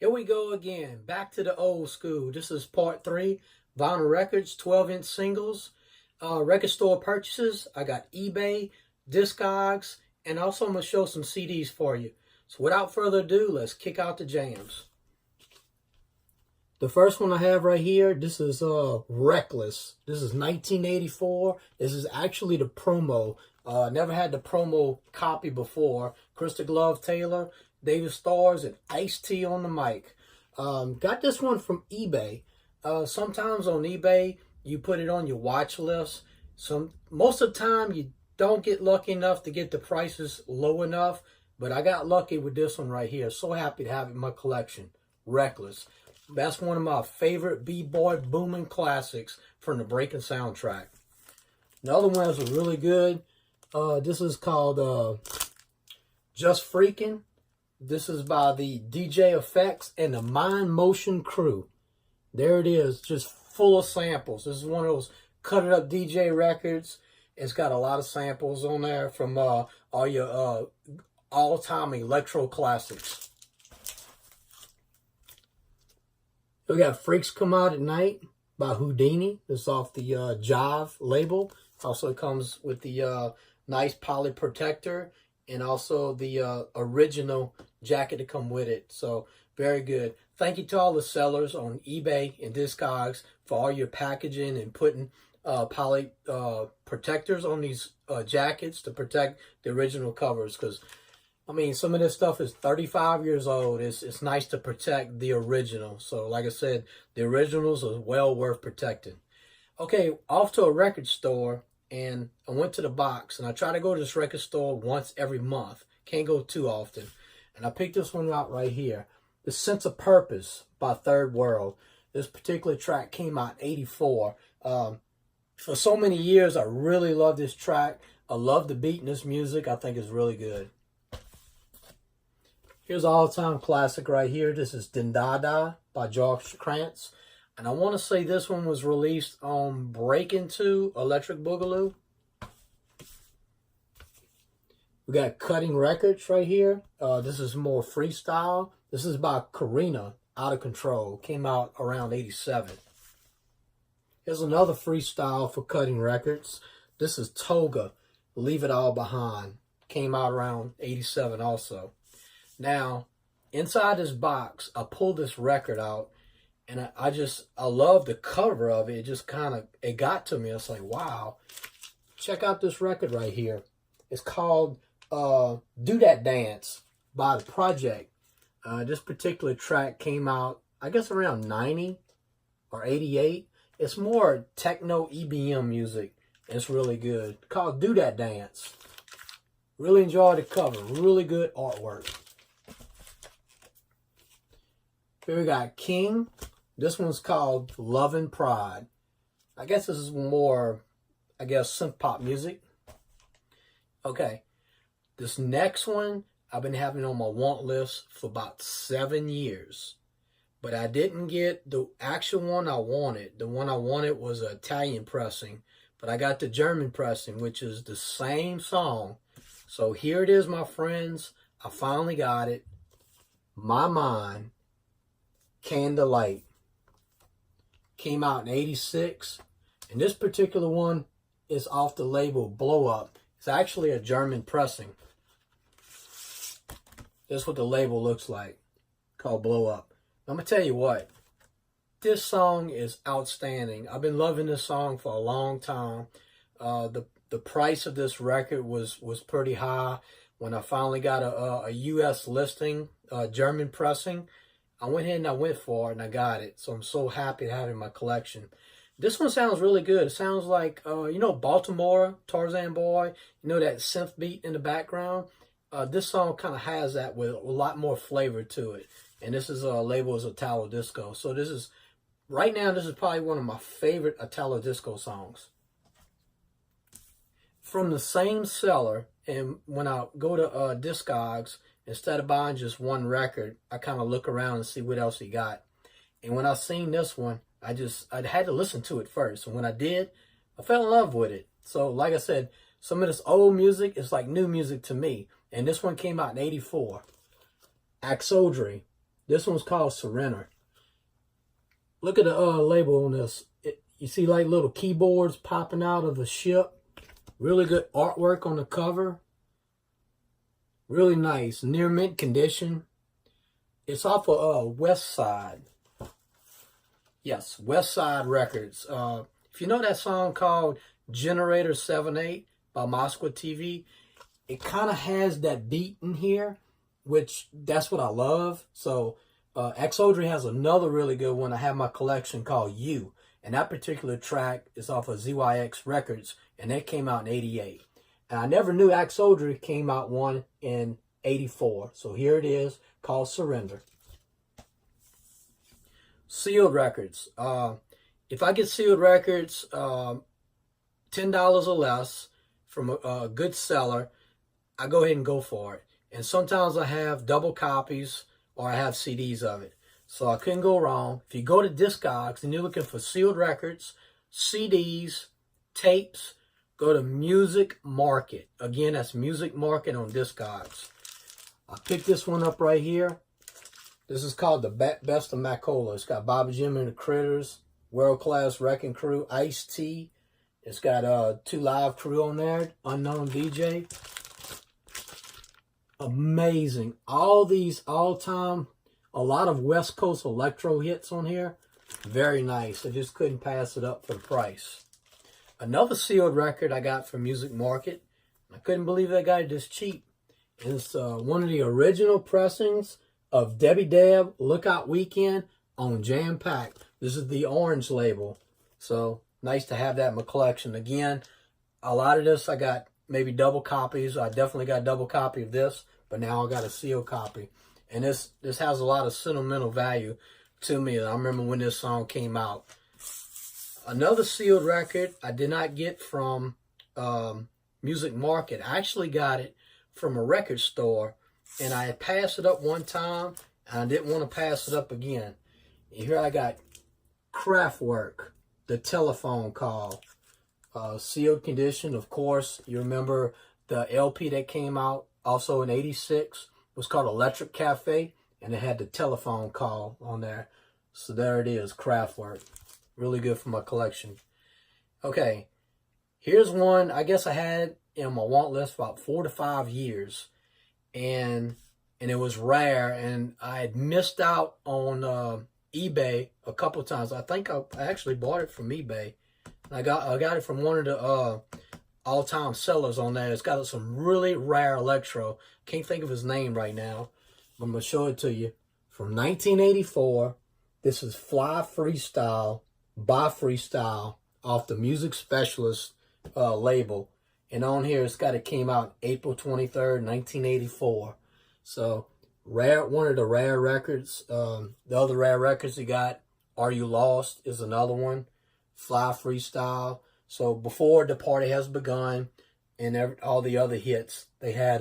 Here we go again, back to the old school. This is part 3, vinyl records, 12-inch singles, record store purchases. I got eBay, Discogs, and also I'm going to show some CDs for you. So without further ado, let's kick out the jams. The first one I have right here, this is Reckless. This is 1984. This is actually the promo. Never had the promo copy before. Krista Glove Taylor, David Starrs, and Ice-T on the mic. Got this one from eBay. Sometimes on eBay, you put it on your watch list. Most of the time, you don't get lucky enough to get the prices low enough. But I got lucky with this one right here. So happy to have it in my collection. Reckless. That's one of my favorite B-boy booming classics from the Breaking soundtrack. The other ones are really good. This is called Just Freaking. This is by the DJ Effects and the Mind Motion crew. There it is, just full of samples. This is one of those cut it up DJ records. It's got a lot of samples on there from all your all-time electro classics. We got Freaks Come Out at Night by Houdini. This is off the Jive label. Also comes with the nice poly protector and also the original jacket to come with it. So very good. Thank you to all the sellers on eBay and Discogs for all your packaging and putting poly protectors on these jackets to protect the original covers. Because I mean, some of this stuff is 35 years old. It's nice to protect the original. So, like I said, the originals are well worth protecting. Okay, off to a record store, and I went to the box, and I try to go to this record store once every month. Can't go too often. And I picked this one out right here. The Sense of Purpose by Third World. This particular track came out in '84. For so many years, I really love this track. I love the beat in this music. I think it's really good. Here's an all-time classic right here. This is Din Da Da by George Krantz. And I want to say this one was released on Breaking 2 Electric Boogaloo. We got Cutting Records right here. This is more freestyle. This is by Karina, Out of Control. Came out around '87. Here's another freestyle for Cutting Records. This is Toga, Leave It All Behind. Came out around '87 also. Now, inside this box, I pulled this record out, and I love the cover of it. It just it got to me. It's like, wow. Check out this record right here. It's called Do That Dance by The Project. This particular track came out, I guess, around 90 or 88. It's more techno EBM music. It's really good. It's called Do That Dance. Really enjoyed the cover. Really good artwork. Here we got King. This one's called Love and Pride. I guess this is more, synth pop music. Okay. This next one, I've been having on my want list for about 7 years. But I didn't get the actual one I wanted. The one I wanted was an Italian pressing. But I got the German pressing, which is the same song. So here it is, my friends. I finally got it. My Mind. Candlelight. Came out in '86. And this particular one is off the label Blow Up. It's actually a German pressing. This is what the label looks like. Called Blow Up. I'm going to tell you what. This song is outstanding. I've been loving this song for a long time. The price of this record was pretty high. When I finally got a U.S. listing, German pressing, I went ahead and I went for it and I got it. So I'm so happy to have it in my collection. This one sounds really good. It sounds like, Baltimore, Tarzan Boy. You know that synth beat in the background? This song kind of has that with a lot more flavor to it. And this is labeled as Italo Disco. So right now, this is probably one of my favorite Italo Disco songs. From the same seller, and when I go to Discogs, instead of buying just one record, I kind of look around and see what else he got. And when I seen this one, I had to listen to it first. And when I did, I fell in love with it. So like I said, some of this old music is like new music to me. And this one came out in '84. Axodry. This one's called Surrender. Look at the label on this. You see like little keyboards popping out of the ship. Really good artwork on the cover. Really nice. Near mint condition. It's off of West Side. Yes, West Side Records. If you know that song called Generator 78 by Moscow TV, it kind of has that beat in here, which that's what I love. So Ecstasy has another really good one I have in my collection called You. And that particular track is off of ZYX Records, and that came out in 88. And I never knew Ecstasy came out one in 84. So here it is, called Surrender. Sealed Records. If I get Sealed Records, $10 or less from a good seller, I go ahead and go for it. And sometimes I have double copies or I have CDs of it. So I couldn't go wrong. If you go to Discogs and you're looking for Sealed Records, CDs, tapes, go to Music Market. Again, that's Music Market on Discogs. I picked this one up right here. This is called The Best of Macola. It's got Bobby Jim and the Critters, World Class Wrecking Crew, Ice-T. It's got 2 live crew on there, Unknown DJ. Amazing. All these all-time, a lot of West Coast electro hits on here. Very nice. I just couldn't pass it up for the price. Another sealed record I got from Music Market. I couldn't believe I got it this cheap. It's one of the original pressings of Debbie Deb Lookout Weekend on Jam Pack. This is the orange label. So nice to have that in my collection. Again, a lot of this I got maybe double copies. I definitely got a double copy of this, but now I got a sealed copy. And this has a lot of sentimental value to me. I remember when this song came out. Another sealed record I did not get from Music Market. I actually got it from a record store, and I had passed it up one time, and I didn't want to pass it up again. And here I got Kraftwerk, The Telephone Call. Sealed condition, of course. You remember the LP that came out also in 86 was called Electric Cafe, and it had The Telephone Call on there. So there it is, Kraftwerk. Really good for my collection. Okay, here's one I guess I had in my want list for about 4 to 5 years. And it was rare, and I had missed out on eBay a couple of times. I think I actually bought it from eBay. I got it from one of the all-time sellers on there. It's got some really rare electro. Can't think of his name right now. I'm going to show it to you. From 1984, this is Fly Freestyle by Freestyle off the Music Specialist label. And on here, it came out April 23rd, 1984. So, rare, one of the rare records. The other rare records you got, Are You Lost is another one. Fly Freestyle. So, before The Party Has Begun and all the other hits, they had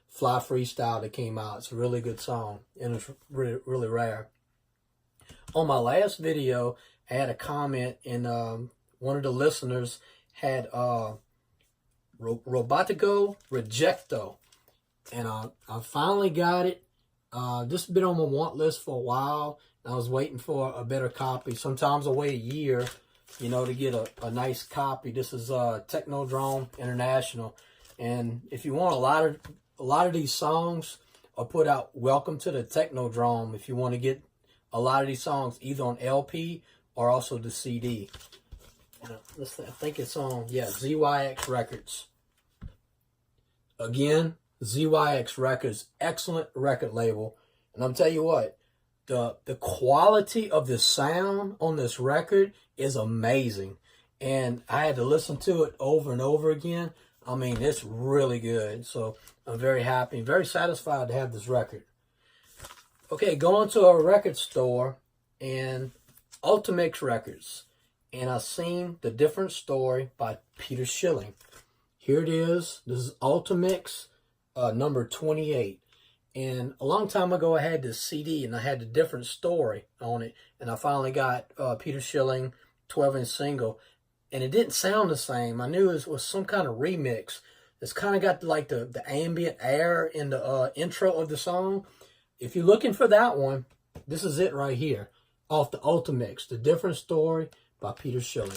Fly Freestyle that came out. It's a really good song, and it's really, really rare. On my last video, I had a comment, and one of the listeners had Robotico Rejecto, and I finally got it. This has been on my want list for a while. I was waiting for a better copy. Sometimes I wait a year, to get a nice copy. This is Technodrome International, and if you want a lot of these songs are put out. Welcome to the Technodrome. If you want to get a lot of these songs either on LP or also the CD. I think it's on, ZYX Records. Again, ZYX Records, excellent record label. And I'm telling you what, the quality of the sound on this record is amazing. And I had to listen to it over and over again. I mean, it's really good. So I'm very happy, very satisfied to have this record. Okay, going to a record store and Ultimix Records. And I seen The Different Story by Peter Schilling. Here it is. This is Ultimix number 28. And a long time ago, I had this CD and I had The Different Story on it. And I finally got Peter Schilling 12-inch single. And it didn't sound the same. I knew it was some kind of remix. It's kind of got the ambient air in the intro of the song. If you're looking for that one, this is it right here. Off the Ultimix, The Different Story by Peter Schiller.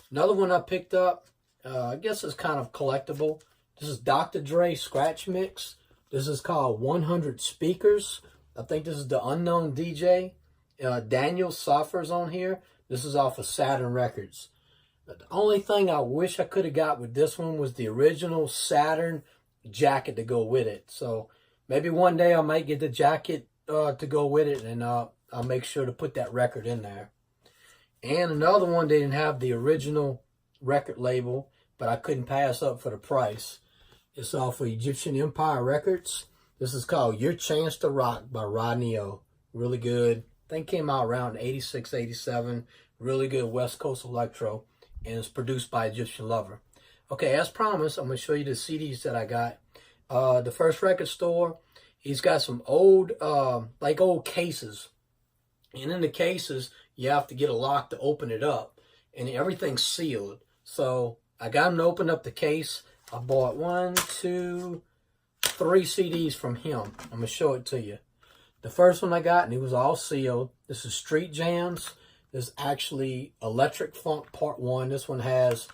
Another one I picked up, I guess it's kind of collectible. This is Dr. Dre Scratch Mix. This is called 100 Speakers. I think this is the Unknown DJ. Daniel Soffer's on here. This is off of Saturn Records. The only thing I wish I could have got with this one was the original Saturn jacket to go with it. So maybe one day I might get the jacket to go with it, and I'll make sure to put that record in there. And another one, they didn't have the original record label, but I couldn't pass up for the price. It's off of Egyptian Empire Records. This is called Your Chance to Rock by Rodney O. Really good. I think came out around 86, 87. Really good West Coast electro. And it's produced by Egyptian Lover. Okay, as promised, I'm going to show you the CDs that I got. The First Record Store, he's got some old, like old cases. And in the cases, you have to get a lock to open it up. And everything's sealed. So I got him to open up the case. I bought 1, 2, 3 CDs from him. I'm going to show it to you. The first one I got, and it was all sealed. This is Street Jams. This is actually Electric Funk Part 1. This one has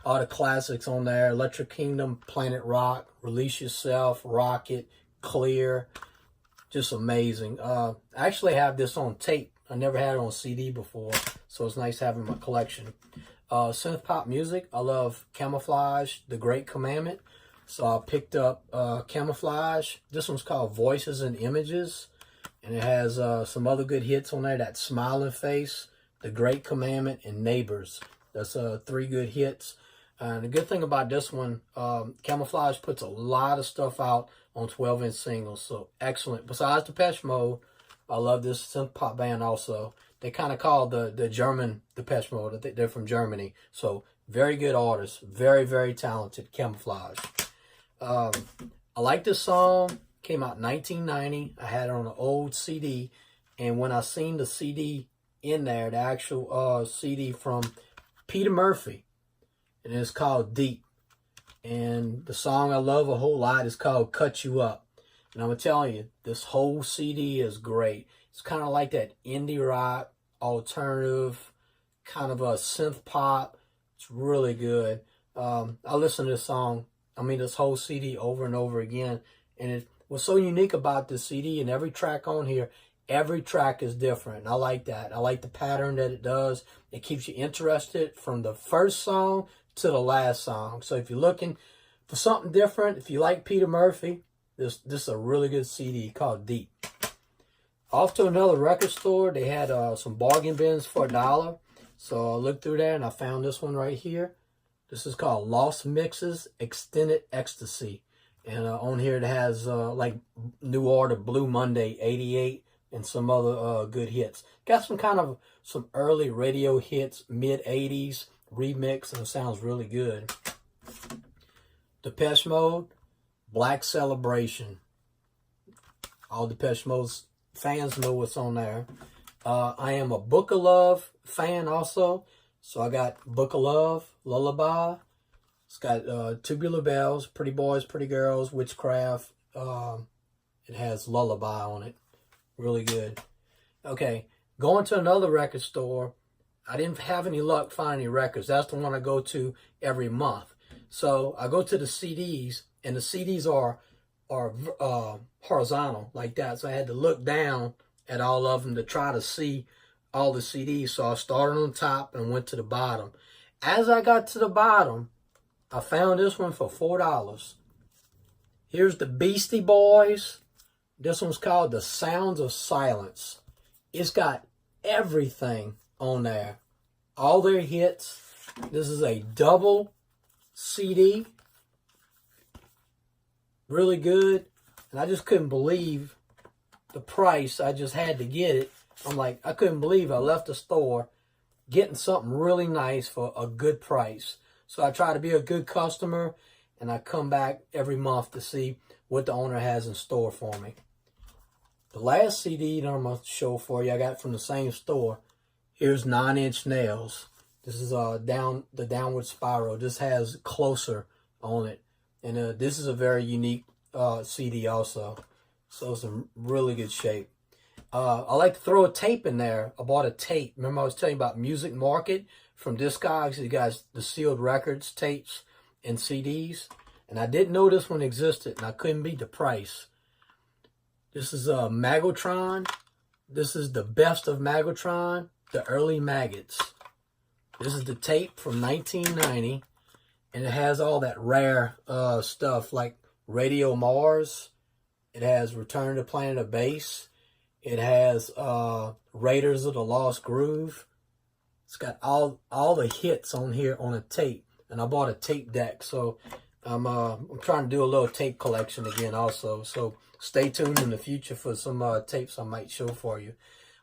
all the classics on there. Electric Kingdom, Planet Rock, Release Yourself, Rocket, Clear. Just amazing. I actually have this on tape. I never had it on CD before, so it's nice having my collection. Synth pop music. I love Camouflage, The Great Commandment. So I picked up Camouflage. This one's called Voices and Images. And it has some other good hits on there. That Smiling Face, The Great Commandment, and Neighbors. That's 3 good hits. And the good thing about this one, Camouflage puts a lot of stuff out on 12-inch singles. So excellent. Besides Depeche Mode, I love this synth pop band also. They kind of call the German Depeche Mode. I think they're from Germany. So very good artists. Very, very talented. Camouflage. I like this song. Came out in 1990. I had it on an old CD. And when I seen the CD in there, the actual CD from Peter Murphy, and it's called Deep. And the song I love a whole lot is called Cut You Up. And I'm going to tell you, this whole CD is great. It's kind of like that indie rock, alternative, kind of a synth pop. It's really good. I listen to this song, this whole CD over and over again. And what's so unique about this CD, and every track on here, every track is different. And I like that. I like the pattern that it does. It keeps you interested from the first song to the last song. So if you're looking for something different, if you like Peter Murphy, this is a really good CD called Deep. Off to another record store, they had some bargain bins for $1. So I looked through there and I found this one right here. This is called Lost Mixes Extended Ecstasy. And on here it has like New Order, Blue Monday, 88, and some other good hits. Got some early radio hits, mid-80s, remix, and it sounds really good. Depeche Mode, Black Celebration. All Depeche Mode fans know what's on there. I am a Book of Love fan also. So I got Book of Love, Lullaby. It's got Tubular Bells, Pretty Boys, Pretty Girls, Witchcraft. It has Lullaby on it. Really good. Okay, going to another record store. I didn't have any luck finding any records. That's the one I go to every month. So I go to the CDs, and the CDs are horizontal like that. So I had to look down at all of them to try to see all the CDs. So I started on top and went to the bottom. As I got to the bottom, I found this one for $4. Here's the Beastie Boys. This one's called The Sounds of Silence. It's got everything on there. All their hits. This is a double CD. Really good. And I just couldn't believe the price. I just had to get it. I'm like, I couldn't believe I left the store getting something really nice for a good price. So I try to be a good customer, and I come back every month to see what the owner has in store for me. The last CD that I'm going to show for you, I got from the same store. Here's 9 Inch Nails. This is the Downward Spiral. This has Closer on it. And this is a very unique CD also. So it's in really good shape. I like to throw a tape in there. I bought a tape. Remember I was telling you about Music Market from Discogs? You guys, the sealed records, tapes, and CDs. And I didn't know this one existed, and I couldn't beat the price. This is Magotron. This is the best of Magotron, the early Maggots. This is the tape from 1990, and it has all that rare stuff like Radio Mars. It has Return to Planet of Bass. It has Raiders of the Lost Groove. It's got all the hits on here on a tape, and I bought a tape deck, so I'm trying to do a little tape collection again also. So stay tuned in the future for some tapes I might show for you.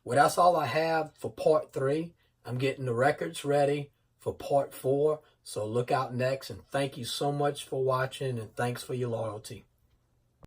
Well, that's all I have for part 3. I'm getting the records ready for part 4. So look out next, and thank you so much for watching, and thanks for your loyalty.